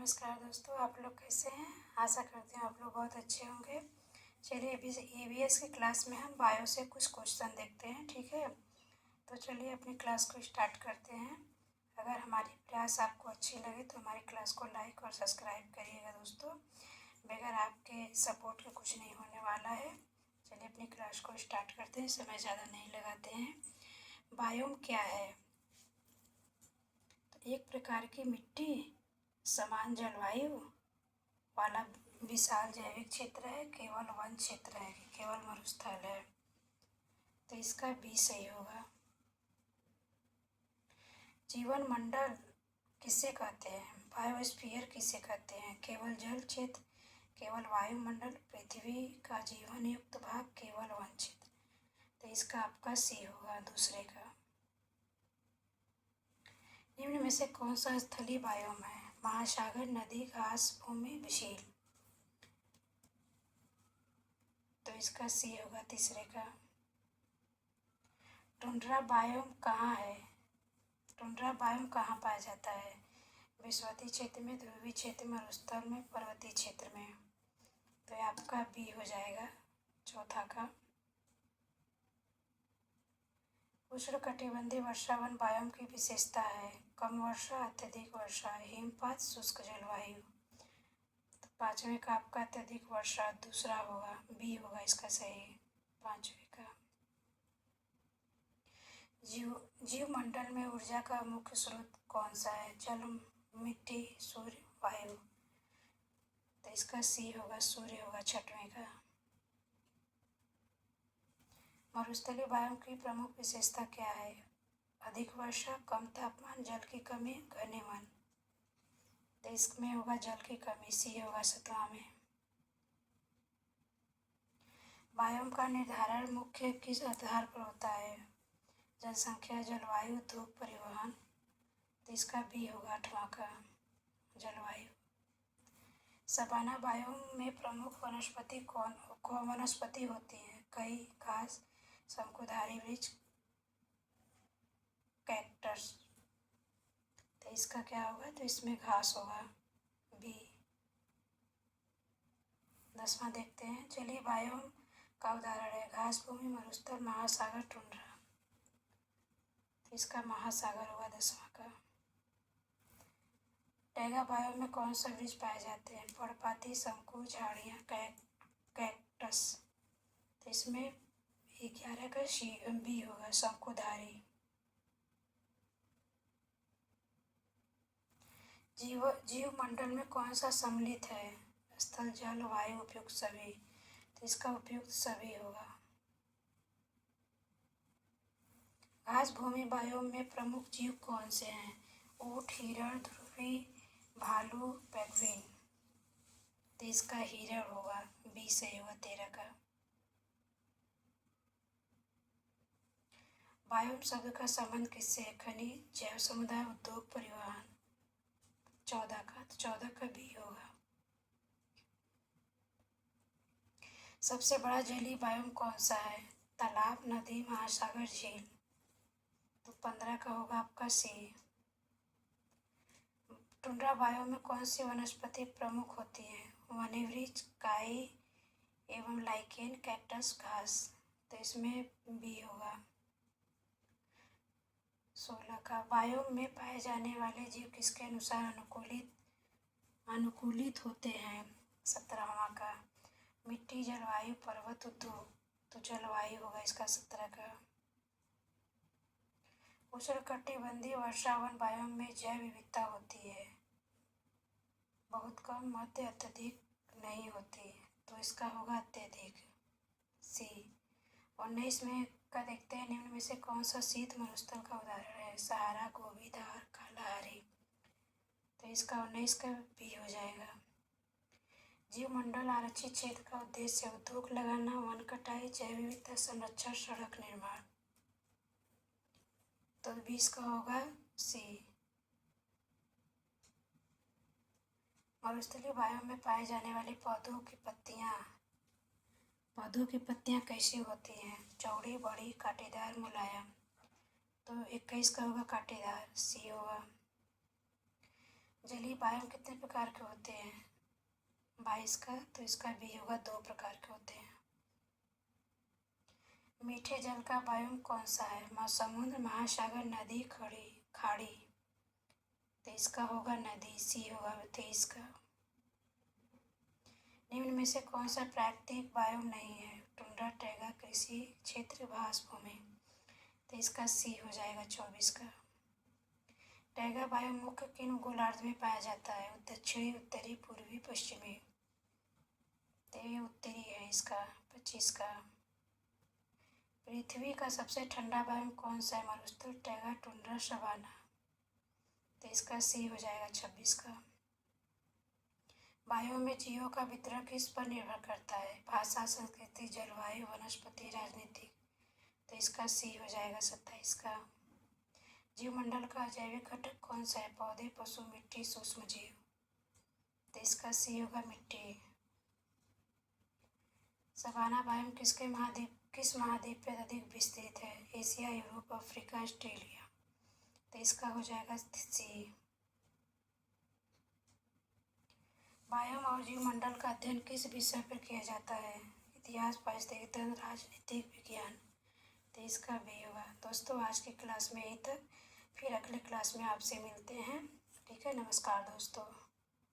नमस्कार दोस्तों, आप लोग कैसे हैं। आशा करती हूँ आप लोग बहुत अच्छे होंगे। चलिए अभी ईवीएस की क्लास में हम बायो से कुछ क्वेश्चन देखते हैं, ठीक है। तो चलिए अपनी क्लास को स्टार्ट करते हैं। अगर हमारी प्रयास आपको अच्छी लगे तो हमारी क्लास को लाइक और सब्सक्राइब करिएगा दोस्तों। बगैर आपके सपोर्ट के कुछ नहीं होने वाला है। चलिए अपनी क्लास को स्टार्ट करते हैं, समय ज़्यादा नहीं लगाते हैं। बायोम क्या है? तो एक प्रकार की मिट्टी, समान जलवायु वाला विशाल जैविक क्षेत्र है, केवल वन क्षेत्र है, केवल मरुस्थल है। तो इसका बी सही होगा। जीवन मंडल किसे कहते हैं? बायोस्फीयर किसे कहते हैं? केवल जल क्षेत्र, केवल वायुमंडल, पृथ्वी का जीवन युक्त भाग, केवल वन क्षेत्र। तो इसका आपका सी होगा, दूसरे का। निम्न में से कौन सा स्थलीय बायोम है? महासागर, नदी, घास, भूमि, झील। तो इसका सी होगा, तीसरे का। टुंड्रा बायोम कहाँ है? टुंड्रा बायोम कहाँ पाया जाता है? विषुवतीय क्षेत्र में, ध्रुवीय क्षेत्र में, मरुस्थल में, पर्वतीय क्षेत्र में। तो ये आपका बी हो जाएगा, चौथा का। उष्णकटिबंधीय वर्षावन बायोम की विशेषता है? कम वर्षा, अत्यधिक वर्षा, हिमपात, शुष्क जलवायु। तो पांचवें का आपका अत्यधिक वर्षा, दूसरा होगा, बी होगा इसका सही, पांचवें का। जीव मंडल में ऊर्जा का मुख्य स्रोत कौन सा है? जल, मिट्टी, सूर्य, वायु। तो इसका सी होगा, सूर्य होगा, छठवें का। मरुस्थलीय बायोम की प्रमुख विशेषता क्या है? अधिक वर्षा, कम तापमान, जल की कमी, घने वन। तो इसमें होगा जल की कमी, सी होगा, 17 में। बायोम का निर्धारण मुख्य किस आधार पर होता है? जनसंख्या, जलवायु, धूप, परिवहन। तो इसका बी होगा, 8वां का, जलवायु। सवाना बायोम में प्रमुख वनस्पति कौन वनस्पति होती है? कई, घास, शंकुधारी वृक्ष, कैक्टस। तो इसका क्या होगा? तो इसमें घास होगा, बी। 10वां देखते हैं। चलिए बायोम का उदाहरण है घास भूमि, मरुस्थल, महासागर, टुंड्रा। तो इसका महासागर होगा, 10वां का। टैगा बायोम में कौन सा वृक्ष पाए जाते हैं? पर्णपाती, शंकु, झाड़ियाँ, कैक्टस। तो इसमें 11 का बी होगा, शंकुधारी। जीव मंडल में कौन सा सम्मिलित है? स्थल, जल, वायु, उपयुक्त सभी। तो इसका उपयुक्त सभी होगा। घास भूमि बायोम में प्रमुख जीव कौन से हैं? ऊँट, हिरण, ध्रुवी, भालू, पेंगुइन। तो इसका हिरण होगा, बी सही होगा, 13 का। बायोम शब्द का संबंध किससे है? खनिज, जैव समुदाय, उद्योग, परिवहन। 14 का, तो 14 का बी होगा। सबसे बड़ा जलीय बायोम कौन सा है? तालाब, नदी, महासागर, झील। तो 15 का होगा आपका सी। टुंड्रा बायोम में कौन सी वनस्पति प्रमुख होती है? वन्य वृक्ष, काई एवं लाइकेन, कैक्टस, घास। तो इसमें बी होगा, 16 का। बायोम में पाए जाने वाले जीव किसके अनुसार अनुकूलित होते हैं? 17वां का। मिट्टी, जलवायु, पर्वत, उद्योग। तो जलवायु होगा इसका, 17 का। उष्णकटिबंधीय वर्षावन बायोम में जैव विविधता होती है? बहुत कम, मध्य, अत्यधिक, नहीं होती। तो इसका होगा अत्यधिक, सी। 19 में का देखते हैं। निम्न में से कौन सा शीत मरुस्थल का उदाहरण है? सहारा, गोबी, धार, कालाहारी। तो इसका 19 का बी हो जाएगा। जीव मंडल आरक्षित क्षेत्र का उद्देश्य उद्योग लगाना, वन कटाई, जैव विविधता संरक्षण, सड़क निर्माण। तो 20 का होगा सी। मरुस्थलीय बायोम में पाए जाने वाले पौधों की पत्तियां कैसी होती हैं? चौड़ी, बड़ी, कांटेदार, मुलायम। तो 21 का होगा कांटेदार, सी होगा। जलीय बायोम कितने प्रकार के होते हैं? 22 का, तो इसका बी होगा, 2 प्रकार के होते हैं। मीठे जल का बायोम कौन सा है? समुद्र, महासागर, नदी, खाड़ी। तो इसका होगा नदी, सी होगा 23 का। निम्न में से कौन सा प्राकृतिक बायोम नहीं है? टुंड्रा, टैगा, कृषि क्षेत्र, घास भूमि। तो इसका सी हो जाएगा 24 का। टैगा बायोम मुख्य किन गोलार्ध में पाया जाता है? दक्षिणी, उत्तरी, पूर्वी, पश्चिमी। तो ये उत्तरी है इसका 25 का। पृथ्वी का सबसे ठंडा बायोम कौन सा है? मरुस्थल, टैगा, टुंड्रा, सवाना। तो इसका सी हो जाएगा 26 का। बायोम में जीवों का वितरण किस पर निर्भर करता है? भाषा, संस्कृति, जलवायु, वनस्पति, राजनीतिक। तो इसका सी हो जाएगा 27 का। जीवमंडल का जैविक घटक कौन सा है? पौधे, पशु, मिट्टी, सूक्ष्म जीव। तो इसका सी होगा मिट्टी। सवाना बायोम किस महाद्वीप पर अधिक विस्तृत है? Asia, Europe, Africa, Australia. तो इसका हो जाएगा सी। बायोम और जीवमंडल का अध्ययन किस विषय पर किया जाता है? इतिहास, पारिस्थितिकी तंत्र, राजनीतिक विज्ञान। तो इसका भी होगा। दोस्तों आज की क्लास में यहीं तक, फिर अगले क्लास में आपसे मिलते हैं। ठीक है, नमस्कार दोस्तों।